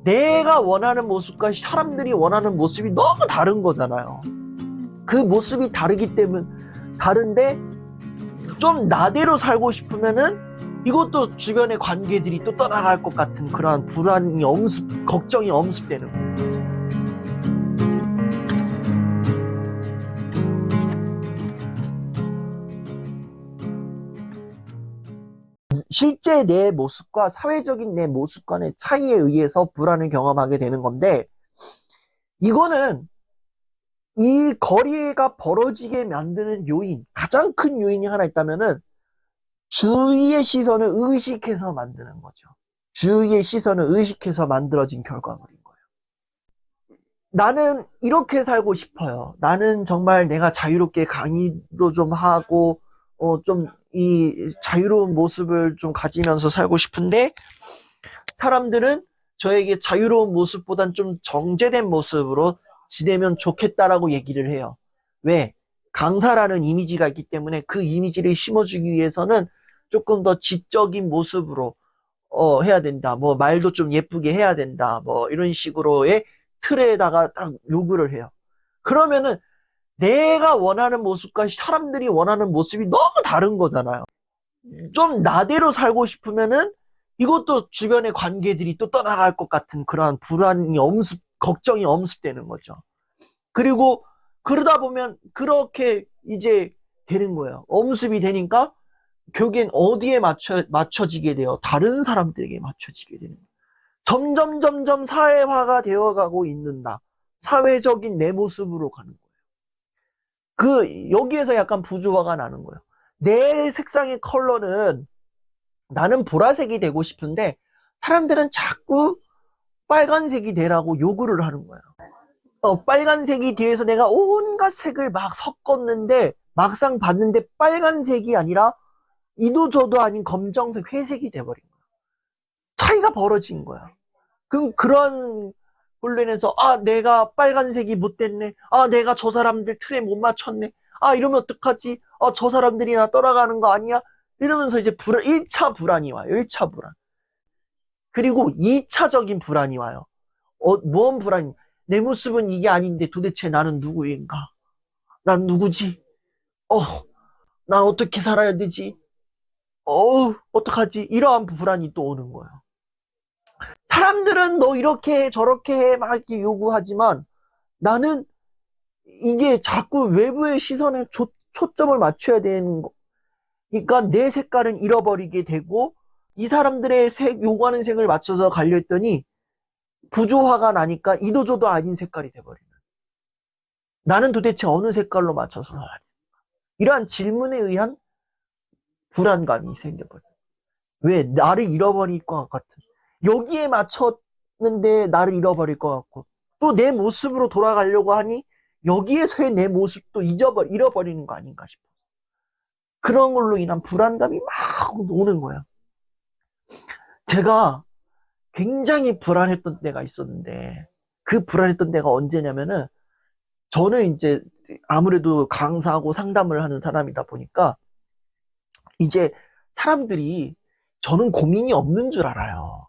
내가 원하는 모습과 사람들이 원하는 모습이 너무 다른 거잖아요. 그 모습이 다르기 때문에 다른데 좀 나대로 살고 싶으면은 이것도 주변의 관계들이 또 떠나갈 것 같은 그러한 불안이 걱정이 엄습되는 거예요. 실제 내 모습과 사회적인 내 모습 간의 차이에 의해서 불안을 경험하게 되는 건데, 이거는 이 거리가 벌어지게 만드는 요인, 가장 큰 요인이 하나 있다면은 주위의 시선을 의식해서 만드는 거죠. 주위의 시선을 의식해서 만들어진 결과물인 거예요. 나는 이렇게 살고 싶어요. 나는 정말 내가 자유롭게 강의도 좀 하고, 좀 이 자유로운 모습을 좀 가지면서 살고 싶은데, 사람들은 저에게 자유로운 모습보단 좀 정제된 모습으로 지내면 좋겠다라고 얘기를 해요. 왜? 강사라는 이미지가 있기 때문에 그 이미지를 심어주기 위해서는 조금 더 지적인 모습으로 해야 된다. 뭐 말도 좀 예쁘게 해야 된다. 뭐 이런 식으로의 틀에다가 딱 요구를 해요. 그러면은 내가 원하는 모습과 사람들이 원하는 모습이 너무 다른 거잖아요. 좀 나대로 살고 싶으면은 이것도 주변의 관계들이 또 떠나갈 것 같은 그러한 불안이 걱정이 엄습되는 거죠. 그리고 그러다 보면 그렇게 이제 되는 거예요. 엄습이 되니까 결국엔 어디에 맞춰지게 돼요? 다른 사람들에게 맞춰지게 되는 거예요. 점점 사회화가 되어가고 있는다. 사회적인 내 모습으로 가는 거예요. 여기에서 약간 부조화가 나는 거예요. 내 색상의 컬러는 나는 보라색이 되고 싶은데 사람들은 자꾸 빨간색이 되라고 요구를 하는 거예요. 빨간색이 뒤에서 내가 온갖 색을 막 섞었는데 막상 봤는데 빨간색이 아니라 이도 저도 아닌 검정색, 회색이 돼버린 거야. 차이가 벌어진 거야. 그럼 그런 걸로 인해서 내가 빨간색이 못 됐네. 내가 저 사람들 틀에 못 맞췄네. 이러면 어떡하지? 저 사람들이 나 떠나가는 거 아니야? 이러면서 이제 1차 불안이 와요. 1차 불안. 그리고 2차적인 불안이 와요. 뭔 불안이? 내 모습은 이게 아닌데 도대체 나는 누구인가? 난 누구지? 난 어떻게 살아야 되지? 어떡하지? 이러한 불안이 또 오는 거예요. 사람들은 너 이렇게 해, 저렇게 해, 막 이렇게 요구하지만 나는 이게 자꾸 외부의 시선에 초점을 맞춰야 되는 거. 그러니까 내 색깔은 잃어버리게 되고 이 사람들의 요구하는 색을 맞춰서 가려했더니 부조화가 나니까 이도저도 아닌 색깔이 돼버리는. 나는 도대체 어느 색깔로 맞춰서 살아야 돼? 이러한 질문에 의한 불안감이 생겨버려요. 왜? 나를 잃어버릴 것 같은. 여기에 맞췄는데 나를 잃어버릴 것 같고 또 내 모습으로 돌아가려고 하니 여기에서의 내 모습도 잃어버리는 거 아닌가 싶어. 그런 걸로 인한 불안감이 막 오는 거야. 제가 굉장히 불안했던 때가 있었는데 그 불안했던 때가 언제냐면은 저는 이제 아무래도 강사하고 상담을 하는 사람이다 보니까 이제 사람들이 저는 고민이 없는 줄 알아요.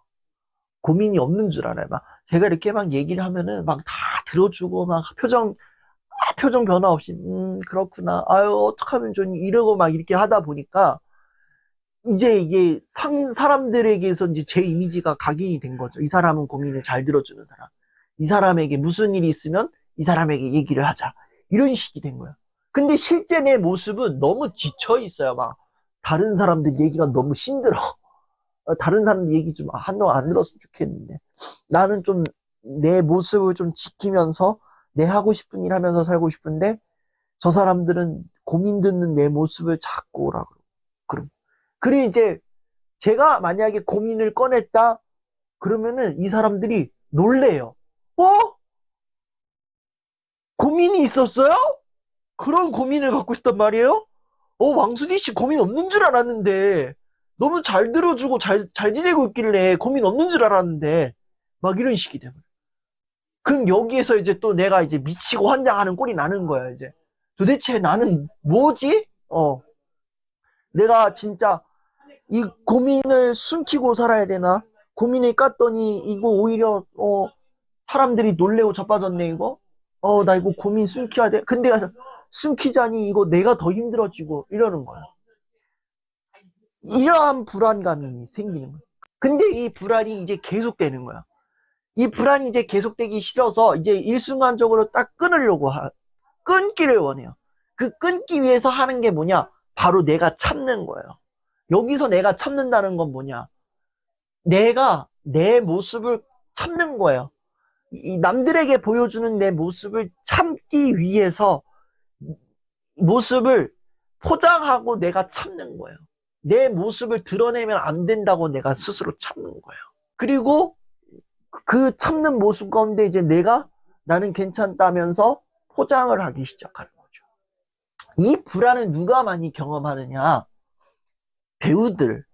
고민이 없는 줄 알아요. 막 제가 이렇게 막 얘기를 하면은 막 다 들어주고 막 표정 변화 없이 그렇구나. 아유 어떡하면 좋니 이러고 막 이렇게 하다 보니까 이제 이게 사람들에게서 이제 제 이미지가 각인이 된 거죠. 이 사람은 고민을 잘 들어주는 사람. 이 사람에게 무슨 일이 있으면 이 사람에게 얘기를 하자. 이런 식이 된 거예요. 근데 실제 내 모습은 너무 지쳐 있어요. 막 다른 사람들 얘기가 너무 힘들어. 다른 사람들 얘기 좀 한동 안 들었으면 좋겠는데 나는 좀 내 모습을 좀 지키면서 내 하고 싶은 일 하면서 살고 싶은데 저 사람들은 고민 듣는 내 모습을 자꾸 오라고 그럼. 그리고 이제 제가 만약에 고민을 꺼냈다 그러면은 이 사람들이 놀래요. 고민이 있었어요? 그런 고민을 갖고 있단 말이에요? 왕순이 씨 고민 없는 줄 알았는데 너무 잘 들어주고 잘 지내고 있길래 고민 없는 줄 알았는데 막 이런 식이 돼요. 그럼 여기에서 이제 또 내가 이제 미치고 환장하는 꼴이 나는 거야 이제. 도대체 나는 뭐지? 내가 진짜 이 고민을 숨기고 살아야 되나? 고민을 깠더니 이거 오히려 사람들이 놀래고 자빠졌네 이거. 나 이거 고민 숨겨야 돼. 근데 숨기자니 이거 내가 더 힘들어지고 이러는 거야. 이러한 불안감이 생기는 거야. 근데 이 불안이 이제 계속되는 거야. 이 불안이 이제 계속되기 싫어서 이제 일순간적으로 딱 끊기를 원해요. 그 끊기 위해서 하는 게 뭐냐? 바로 내가 참는 거예요. 여기서 내가 참는다는 건 뭐냐? 내가 내 모습을 참는 거예요. 이 남들에게 보여주는 내 모습을 참기 위해서 모습을 포장하고 내가 참는 거예요. 내 모습을 드러내면 안 된다고 내가 스스로 참는 거예요. 그리고 그 참는 모습 가운데 이제 나는 괜찮다면서 포장을 하기 시작하는 거죠. 이 불안을 누가 많이 경험하느냐? 배우들,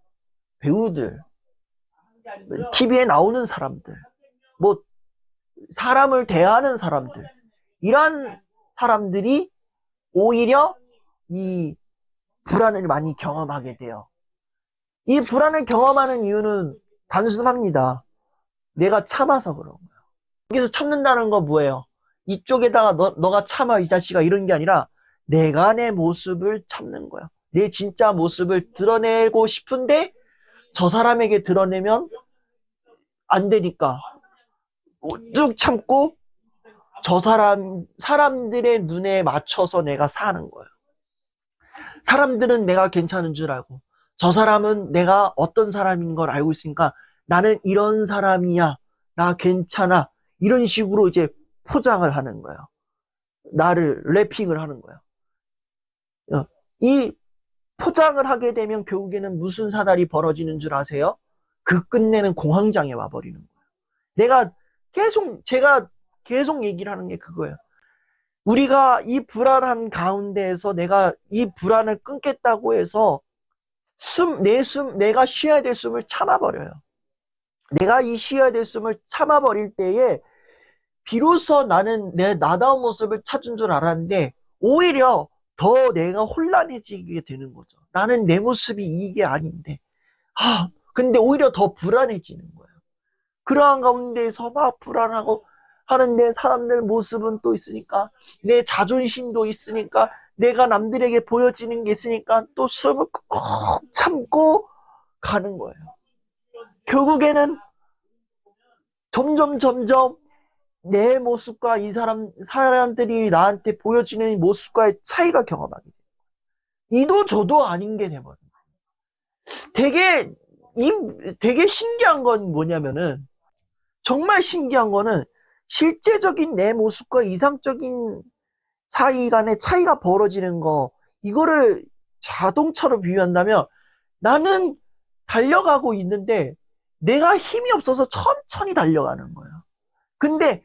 TV에 나오는 사람들, 뭐 사람을 대하는 사람들, 이런 사람들이 오히려 이 불안을 많이 경험하게 돼요. 이 불안을 경험하는 이유는 단순합니다. 내가 참아서 그런 거예요. 여기서 참는다는 건 뭐예요? 이쪽에다가 너가 참아 이 자식아 이런 게 아니라 내가 내 모습을 참는 거야. 내 진짜 모습을 드러내고 싶은데 저 사람에게 드러내면 안 되니까 쭉 참고 사람들의 눈에 맞춰서 내가 사는 거예요. 사람들은 내가 괜찮은 줄 알고 저 사람은 내가 어떤 사람인 걸 알고 있으니까 나는 이런 사람이야. 나 괜찮아. 이런 식으로 이제 포장을 하는 거예요. 나를 래핑을 하는 거예요. 이 포장을 하게 되면 결국에는 무슨 사달이 벌어지는 줄 아세요? 그 끝내는 공황장애 와버리는 거예요. 제가 계속 얘기를 하는 게 그거예요. 우리가 이 불안한 가운데에서 내가 이 불안을 끊겠다고 해서 내가 쉬어야 될 숨을 참아버려요. 내가 이 쉬어야 될 숨을 참아버릴 때에 비로소 나는 내 나다운 모습을 찾은 줄 알았는데 오히려 더 내가 혼란해지게 되는 거죠. 나는 내 모습이 이게 아닌데. 근데 오히려 더 불안해지는 거예요. 그러한 가운데에서 막 불안하고 하는데 사람들 모습은 또 있으니까 내 자존심도 있으니까 내가 남들에게 보여지는 게 있으니까 또 숨을 꾹 참고 가는 거예요. 결국에는 점점 내 모습과 이 사람들이 나한테 보여지는 모습과의 차이가 경험하게 돼요. 이도 저도 아닌 게 돼버려요. 되게 신기한 건 뭐냐면은 정말 신기한 거는 실제적인 내 모습과 이상적인 사이 간의 차이가 벌어지는 거, 이거를 자동차로 비유한다면 나는 달려가고 있는데 내가 힘이 없어서 천천히 달려가는 거예요. 근데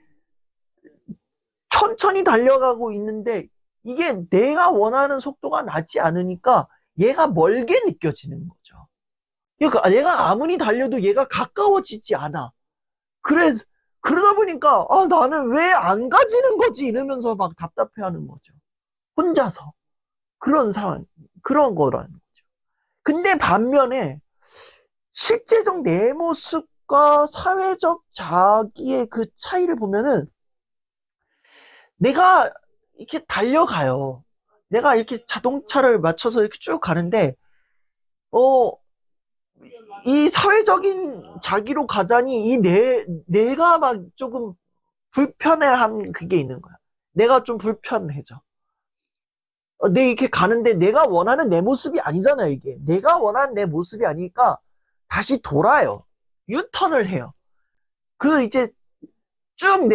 천천히 달려가고 있는데 이게 내가 원하는 속도가 나지 않으니까 얘가 멀게 느껴지는 거죠. 그러니까 얘가 아무리 달려도 얘가 가까워지지 않아. 그러다 보니까 나는 왜 안 가지는 거지 이러면서 막 답답해하는 거죠. 혼자서. 그런 상황, 그런 거라는 거죠. 근데 반면에 실제적 내 모습과 사회적 자기의 그 차이를 보면은 내가 이렇게 달려가요. 내가 이렇게 자동차를 맞춰서 이렇게 쭉 가는데 이 사회적인 자기로 가자니 내가 막 조금 불편해한 그게 있는 거야. 내가 좀 불편해져. 내 이렇게 가는데 내가 원하는 내 모습이 아니잖아요, 이게. 내가 원하는 내 모습이 아니니까 다시 돌아요. 유턴을 해요. 이제 쭉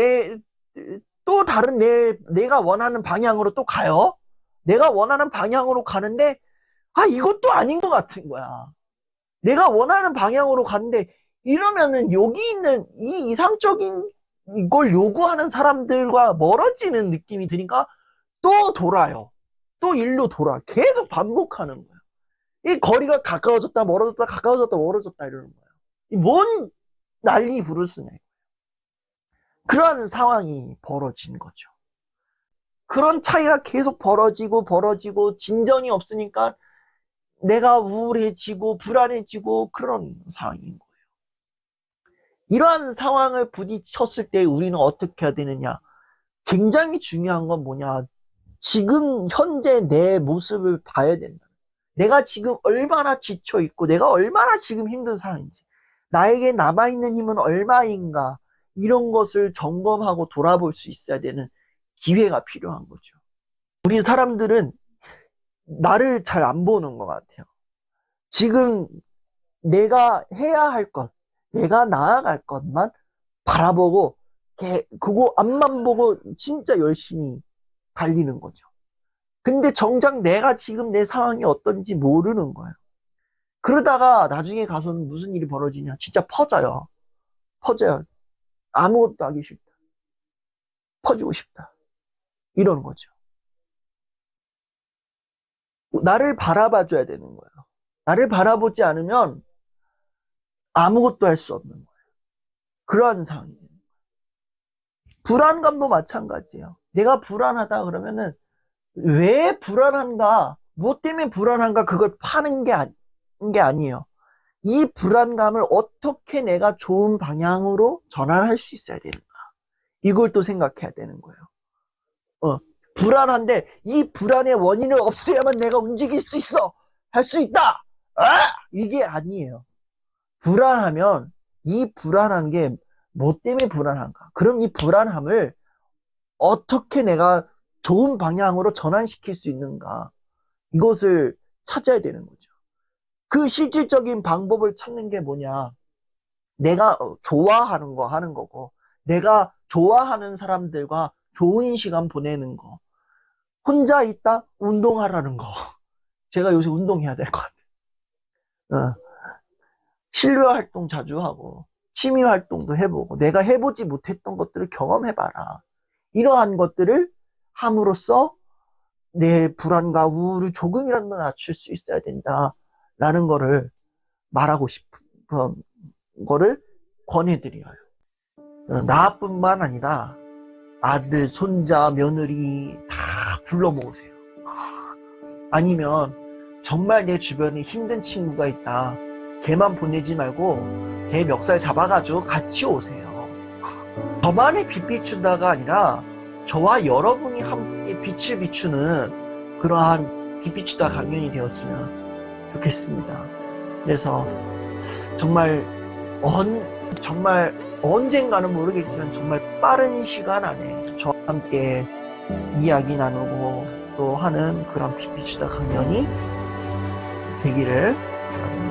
또 다른 내가 원하는 방향으로 또 가요. 내가 원하는 방향으로 가는데, 이것도 아닌 것 같은 거야. 내가 원하는 방향으로 갔는데, 이러면은 여기 있는 이 이상적인 이걸 요구하는 사람들과 멀어지는 느낌이 드니까 또 돌아요. 또 일로 돌아. 계속 반복하는 거야. 이 거리가 가까워졌다, 멀어졌다, 가까워졌다, 멀어졌다 이러는 거야. 뭔 난리 부르스네. 그러한 상황이 벌어진 거죠. 그런 차이가 계속 벌어지고 진전이 없으니까 내가 우울해지고 불안해지고 그런 상황인 거예요. 이러한 상황을 부딪혔을 때 우리는 어떻게 해야 되느냐? 굉장히 중요한 건 뭐냐? 지금 현재 내 모습을 봐야 된다. 내가 지금 얼마나 지쳐 있고 내가 얼마나 지금 힘든 상황인지, 나에게 남아있는 힘은 얼마인가, 이런 것을 점검하고 돌아볼 수 있어야 되는 기회가 필요한 거죠. 우리 사람들은 나를 잘 안 보는 것 같아요. 지금 내가 해야 할 것, 내가 나아갈 것만 바라보고 그거 앞만 보고 진짜 열심히 달리는 거죠. 근데 정작 내가 지금 내 상황이 어떤지 모르는 거예요. 그러다가 나중에 가서는 무슨 일이 벌어지냐? 진짜 퍼져요. 퍼져요. 아무것도 하기 싫다. 퍼지고 싶다. 이러는 거죠. 나를 바라봐줘야 되는 거예요. 나를 바라보지 않으면 아무것도 할 수 없는 거예요. 그러한 상황이에요. 불안감도 마찬가지예요. 내가 불안하다 그러면은 왜 불안한가? 뭐 때문에 불안한가? 그걸 파는 게 아니에요. 이 불안감을 어떻게 내가 좋은 방향으로 전환할 수 있어야 되는가? 이걸 또 생각해야 되는 거예요. 불안한데 이 불안의 원인을 없애야만 내가 움직일 수 있어. 할 수 있다. 이게 아니에요. 불안하면 이 불안한 게 뭐 때문에 불안한가? 그럼 이 불안함을 어떻게 내가 좋은 방향으로 전환시킬 수 있는가? 이것을 찾아야 되는 거죠. 그 실질적인 방법을 찾는 게 뭐냐? 내가 좋아하는 거 하는 거고, 내가 좋아하는 사람들과 좋은 시간 보내는 거, 혼자 있다 운동하라는 거. 제가 요새 운동해야 될 것 같아요. 실내 활동 자주 하고 취미 활동도 해보고 내가 해보지 못했던 것들을 경험해봐라. 이러한 것들을 함으로써 내 불안과 우울을 조금이라도 낮출 수 있어야 된다라는 거를 말하고 싶은 거를 권해드려요. 나뿐만 아니라 아들, 손자, 며느리 다 불러 모으세요. 아니면 정말 내 주변에 힘든 친구가 있다. 걔만 보내지 말고 걔 멱살 잡아가지고 같이 오세요. 저만의 빛 비춘다가 아니라 저와 여러분이 함께 빛을 비추는 그러한 빛 비추다 강연이 되었으면 좋겠습니다. 그래서 정말 언젠가는 모르겠지만 정말 빠른 시간 안에 저와 함께 이야기 나누고 또 하는 그런 빛 비추다 강연이 되기를 바랍니다.